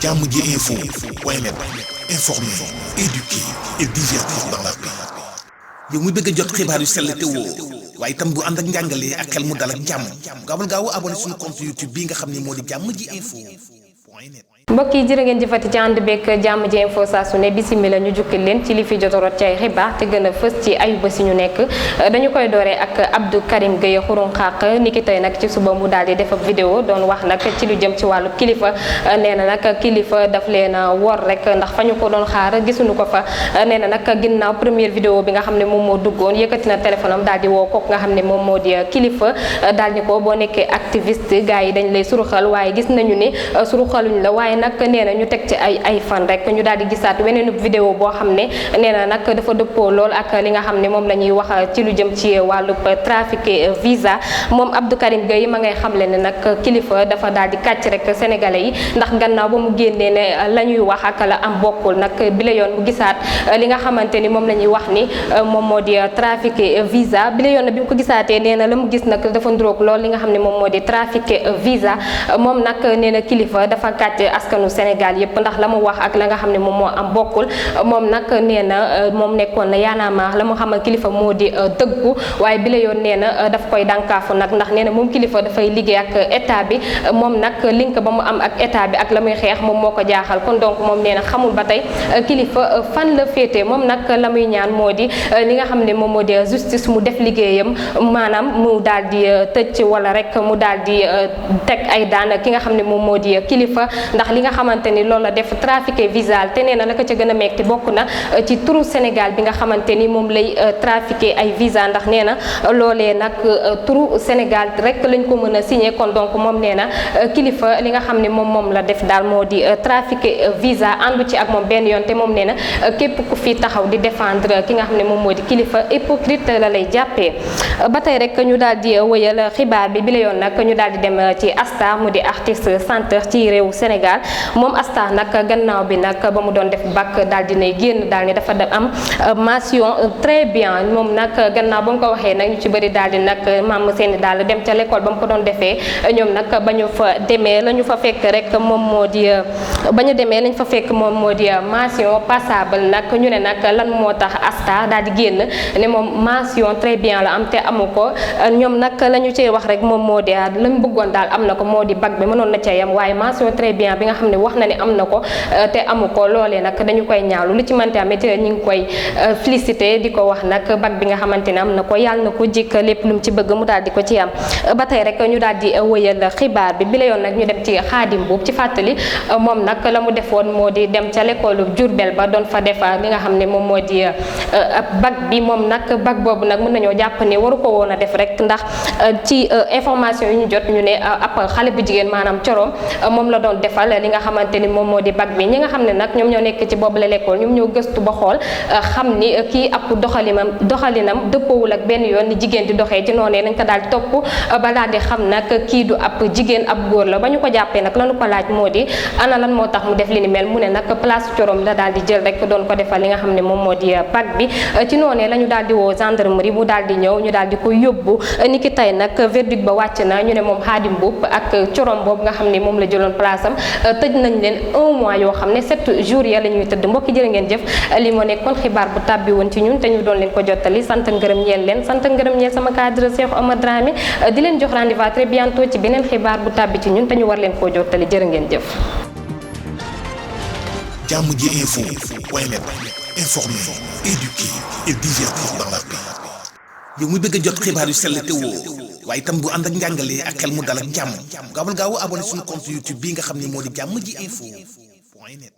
jàmm ji info point net informer, éduquer et divertir dans la paix. yow mu bëgg a jot xibaar yu sell te woo waaye itam bu ànd ak njàngalee ak xel mu dal ak jàmm gaawal gaaw abonné suñu compte YouTube bii nga xam ne moo di jàmm ji info point net. mbokk yi jërë ngeen jëfati ci ànd beeg jàmm ji info saa su ne bisimila ñu jukkil leen ci li fi jotorot ci ay xibaar te gën a fës ci ayuba si ñu nekk dañu koy dooree ak Abdou Karim Gueye xurum xaq niki tey nag ci suba mu daal di def ab vidéo doon wax nag ci lu jëm ci wàllu kilifa nee na nag kilifa daf leen a wor rek ndax fa ñu ko doon xaar gisuñu ko fa nee na nag ginnaaw première vidéo bi nga xam ne moom moo duggoon yëkkati na téléphone am daal di woo kooku nga xam ne moom moo di kilifa daal ni ko boo nekkee activiste gars yi dañ lay suruxal waaye gis nañu ni suruxaluñ la waaye nag nee na ñu teg ci ay fan rek ñu daal di gisaat weneen vidéo boo xam ne nee na nag dafa dëppoo lool ak li nga xam ne moom la ñuy wax ci lu jëm ci wàllu trafiqué visa moom Abdou Karim Gueye ma ngay xamle ne nag kilifa dafa daal di kàcc rek sénégalais yi ndax gannaaw ba mu génnee ne la ñuy wax ak la am bokkul nag bi la yoon mu gisaat li nga xamante ni moom la ñuy wax ni moom moo di trafiqué visa bi la yoon bi mu ko gisaatee nee na la mu gis nag dafa ndróog lool li nga xam ne moom moo di trafiqué visa moom nag nee na kilifa dafa kàcc askanu Sénégal yëpp ndax la mu wax ak la nga xam ne moom moo am bokkul moom nag nee na moom nekkoon na yaanaama la mu xamal kilifa moo di dëggu waaye bi la yoon nee na daf koy dànkaafu nag ndax nee na moom kilifa dafay liggéey ak état bi moom nag link ba mu am ak état bi ak la muy xeex moom moo ko jaaxal kon donc moom nee na xamul ba tey kilifa fan la féete moom nag la muy ñaan moo di li nga xam ne moom moo di justice mu def liggéeyam maanaam mu daal di tëj wala rek mu daal di teg ay daan ki nga xam ne moom moo di kilifa ndax li nga xamante ni loolu la def trafiqué visa te nee na la ko ca gën a metti bokk na ci turu Sénégal bi nga xamante ni moom lay trafiqué ay visa ndax nee na loolee nag turu Sénégal rek lañ ko mën a signé kon donc moom nee na kilifa li nga xam ne moom la def daal moo di trafiqué visa àndu ci ak moom benn yoon te moom nee na képp ku fi taxaw di défendre ki nga xam ne moom moo di kilifa hypocrite la lay jàppee ba tey rek ñu daal di wëyal xibaar bi la yoon nag ñu daal di dem ci Asta mu di artiste chanteur ci réew Sénégal moom Asta nag gannaaw bi nag ba mu doon def bac daal di nay génn daal ni dafa am mention très bien moom nag gannaaw ba mu ko waxee nag ñu ci bëri daal di nag maam seeni daal dem ca l'école ba mu ko doon defee ñoom nag ba ñu fa demee la ñu fa fekk rek moom moo di ba ñu demee lañ fa fekk moom moo di mention passable nag ñu ne nag lan moo tax Asta daal di génn ne moom mention très bien la am te amu ko ñoom nag la ñu cee wax rek moom moo di lañ bëggoon daal am na ko moo di bac bi mënoon na cee yam waaye mention très bien bi nga xam ne wax na ne am na ko te amu ko loolee nag dañu koy ñaawlu lu ci mënti amit ñu ngi koy félicité di ko wax nag bac bi nga xamante ne am na ko yàlla na ko jikk lépp lu mu ci bëgg mu daal di ko ci am ba tey rek ñu daal di wëyal xibaar bi la yoon nag ñu dem ci Xaadim Buub ci fàttali moom nag la mu defoon moo di dem ca l'école Diourbel ba doon fa def li nga xam ne moom moo di bac bi moom nag bac boobu nag mën nañoo jàpp ne waru ko woon a def rek ndax ci information yi ñu jot ñu ne ab xale bu jigéen maanaam coroom moom la doon defal li nga xamante ni moom moo di bac bi ñi nga xam ne nag ñoom ñoo nekk ci boobu la l'école ñoom ñoo gëstu ba xool xam ni kii ab doxalinam dëppoowul ak benn yoon ni jigéen di doxee ci noonee nañ ko daal di topp ba daal di xam nag kii du ab jigéen ab góor la ba ñu ko jàppee nag lanu ko laaj moo di ana lan moo tax mu def li ni mel mu ne nag place corom la daal di jël rek doon ko defal li nga xam ne moom moo di bac bi ci noonee la ñu daal di woo gendarmerie mu daal di ñëw ñu daal di ko yóbbu ni ki tey nag verdict ba wàcc na ñu ne moom Xaadim Buub ak corom boobu nga xam ne moom la jëloon place am tëj nañ leen 1 mois yoo xam ne 7 jours ya la ñuy tëdd mbokki jërë ngeen jëf li moo nekkoon xibaar bu tàbbi woon ci ñun te ñu doon leen ko jottali sant ngërëm ñeel leen sant ngërëm ñeel sama cadre Cheikh Omar Dramé di leen jox rendez-vous très bientôt ci beneen xibaar bu tàbbi ci ñun te ñu war leen koo jottali jërë ngeen jëf. jàmm ji info point net informer, éduquer et divertir dans la paix. yow mu bëgg a jot xibaar yu sell te woo waaye itam bu ànd ak njàngalee ak xel mu dal ak jàmm gaawal gaaw abonné suñu compte YouTube bii nga xam ne moo di jàmm ji info point net